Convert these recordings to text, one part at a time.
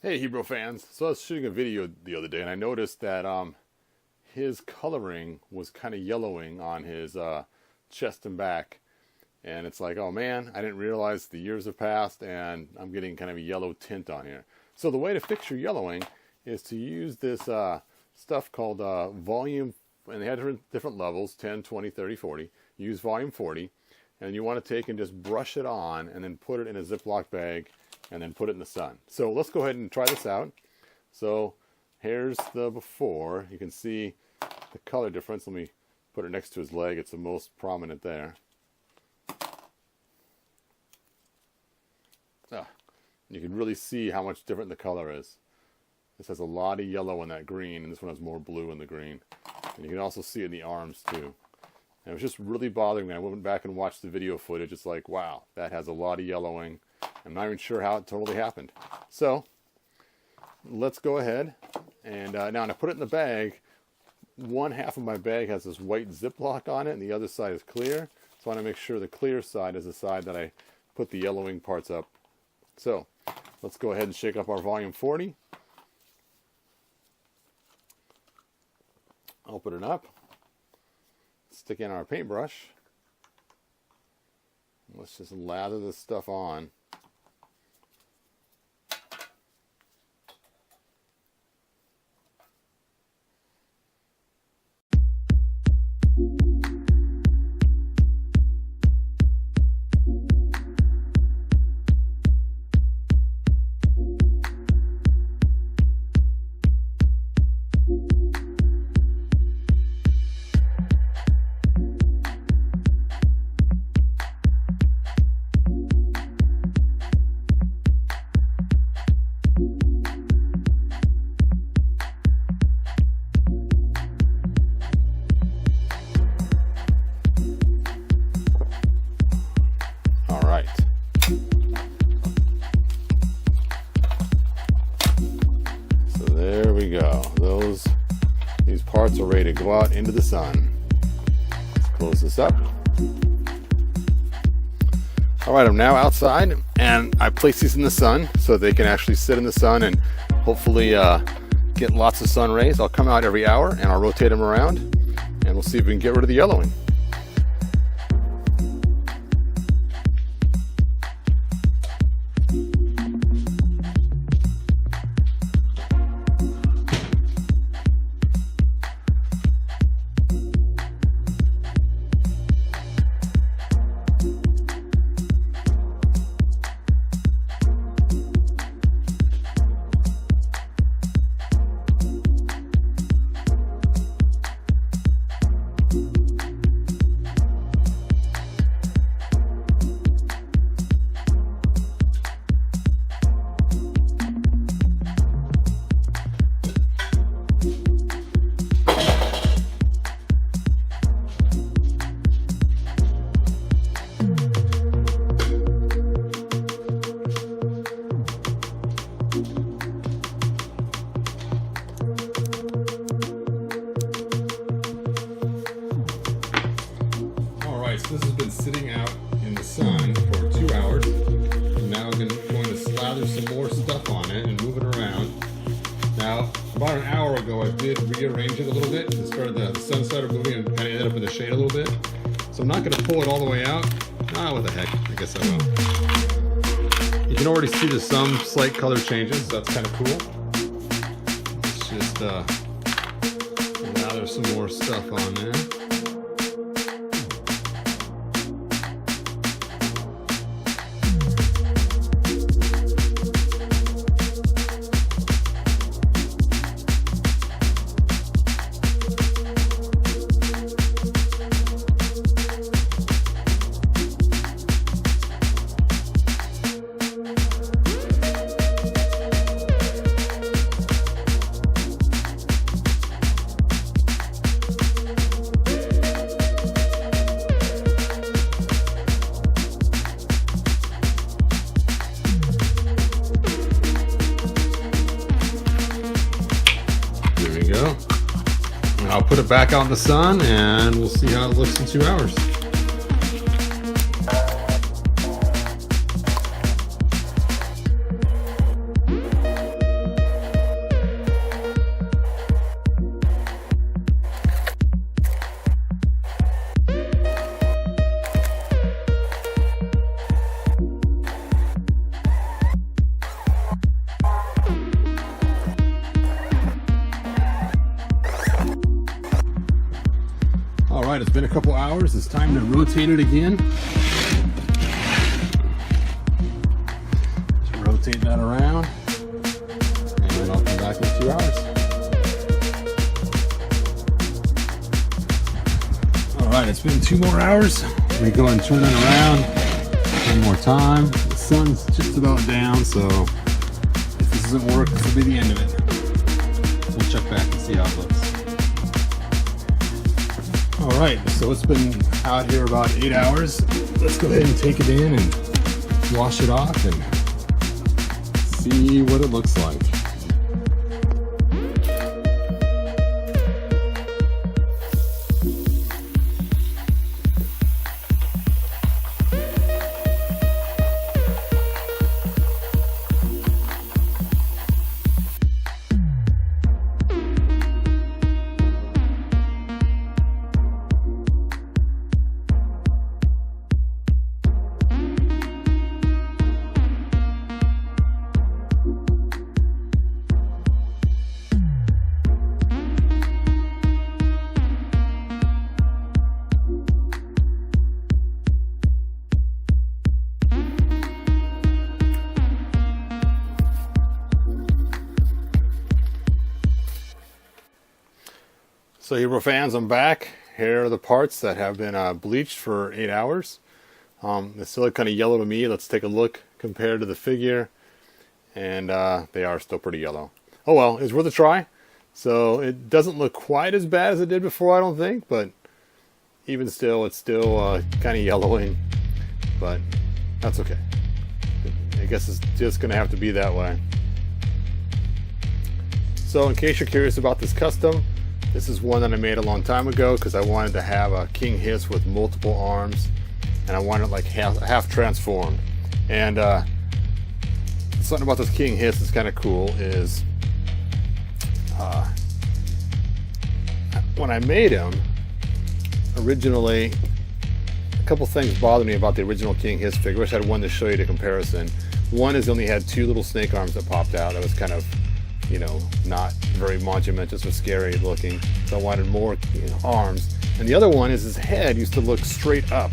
Hey Hebrew fans, so I was shooting a video the other day and I noticed that his coloring was kind of yellowing on his chest and back, and it's like, oh man, I didn't realize the years have passed and I'm getting kind of a yellow tint on here. So the way to fix your yellowing is to use this stuff called volume, and they have different levels, 10, 20, 30, 40. Use volume 40, and you want to take and just brush it on and then put it in a Ziploc bag and then put it in the sun. So let's go ahead and try this out. So here's the before. You can see the color difference. Let me put it next to his leg. It's the most prominent there. You can really see how much different the color is. This has a lot of yellow in that green, and this one has more blue in the green. And you can also see it in the arms too. And it was just really bothering me. I went back and watched the video footage. It's like, wow, that has a lot of yellowing. I'm not even sure how it totally happened. So let's go ahead and now when I put it in the bag, one half of my bag has this white Ziploc on it and the other side is clear. So I want to make sure the clear side is the side that I put the yellowing parts up. So let's go ahead and shake up our volume 40. Open it up. Stick in our paintbrush. Let's just lather this stuff on. There we go. These parts are ready to go out into the sun. Let's close this up. Alright, I'm now outside and I place these in the sun so they can actually sit in the sun and hopefully get lots of sun rays. I'll come out every hour and I'll rotate them around and we'll see if we can get rid of the yellowing. So this has been sitting out in the sun for 2 hours. And now I'm going to slather some more stuff on it and move it around. Now, about an hour ago, I did rearrange it a little bit. The sun started moving and kind of ended up in the shade a little bit. So I'm not going to pull it all the way out. What the heck? I guess I will. You can already see there's some slight color changes. So that's kind of cool. Let's just lather some more stuff on there. I'll put it back out in the sun and we'll see how it looks in 2 hours. right, it's been a couple hours. It's time to rotate it again. Just rotate that around, and then I'll come back in 2 hours. All right, it's been 2 more hours. We go and turn it around one more time. The sun's just about down, so if this doesn't work, this will be the end of it. We'll check back and see how it looks. All right, so it's been out here about 8 hours. Let's go ahead and take it in and wash it off and see what it looks like. So Hero fans, I'm back. Here are the parts that have been bleached for 8 hours. They still look kind of yellow to me. Let's take a look compared to the figure. And they are still pretty yellow. Oh well, it's worth a try. So it doesn't look quite as bad as it did before, I don't think. But even still, it's still kind of yellowing. But that's okay. I guess it's just going to have to be that way. So in case you're curious about this custom, this is one that I made a long time ago because I wanted to have a King Hiss with multiple arms, and I wanted it like half transformed. And something about this King Hiss that's kind of cool is when I made him originally, a couple things bothered me about the original King Hiss figure. I wish I had one to show you to comparison. One is he only had 2 little snake arms that popped out. That was kind of, you know, not very monumentous or scary looking, so I wanted more, arms. And the other one is his head used to look straight up,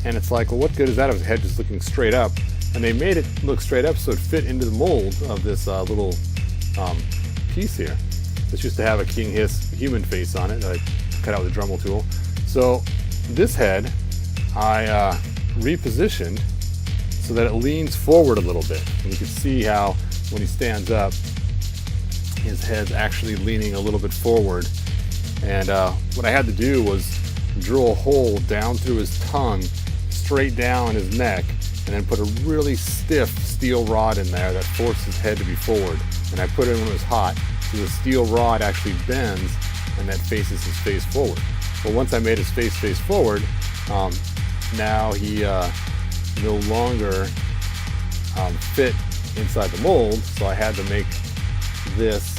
and it's like, well, what good is that if his head just looking straight up? And they made it look straight up so it fit into the mold of this little piece here. This used to have a King Hiss human face on it that I cut out with a Dremel tool. So this head I repositioned so that it leans forward a little bit, and you can see how when he stands up, his head's actually leaning a little bit forward. And what I had to do was drill a hole down through his tongue, straight down his neck, and then put a really stiff steel rod in there that forced his head to be forward. And I put it in when it was hot, so the steel rod actually bends and that faces his face forward. But once I made his face forward, now he no longer fit inside the mold, so I had to make this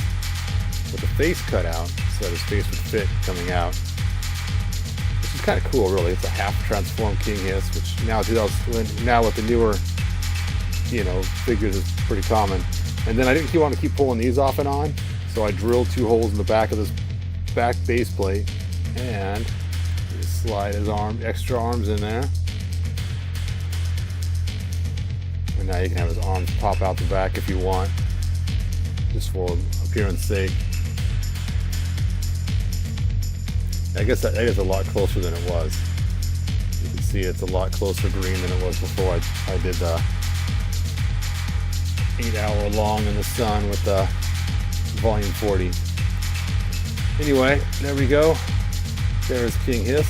with the face cut out so that his face would fit coming out, which is kind of cool, really. It's a half transformed King Hiss, which now with the newer, figures is pretty common. And then I didn't want to keep pulling these off and on, so I drilled 2 holes in the back of this back base plate, and just slide his extra arms in there. And now you can have his arms pop out the back if you want, just for appearance sake. I guess that is a lot closer than it was. You can see it's a lot closer green than it was before I did the 8 hour long in the sun with the volume 40. Anyway, there we go. There's King Hiss.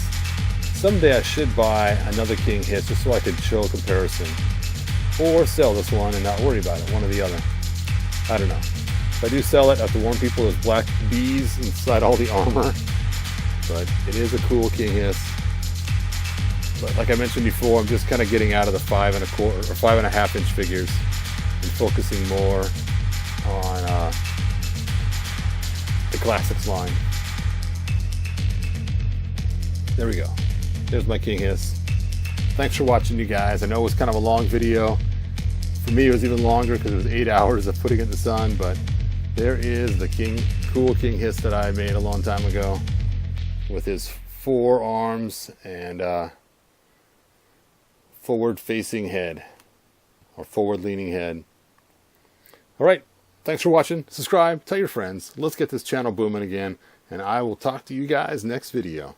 Someday I should buy another King Hiss just so I could show a comparison. Or sell this one and not worry about it, one or the other. I don't know. If I do sell it, I have to warn people there's black bees inside all the armor. But it is a cool King Hiss. But like I mentioned before, I'm just kind of getting out of the 5 1/4 or 5.5 inch figures and focusing more on the classics line. There we go. There's my King Hiss. Thanks for watching, you guys. I know it was kind of a long video. For me, it was even longer because it was 8 hours of putting it in the sun, but there is the cool King Hiss that I made a long time ago with his forearms and forward-facing head, or forward-leaning head. All right, thanks for watching. Subscribe, tell your friends. Let's get this channel booming again, and I will talk to you guys next video.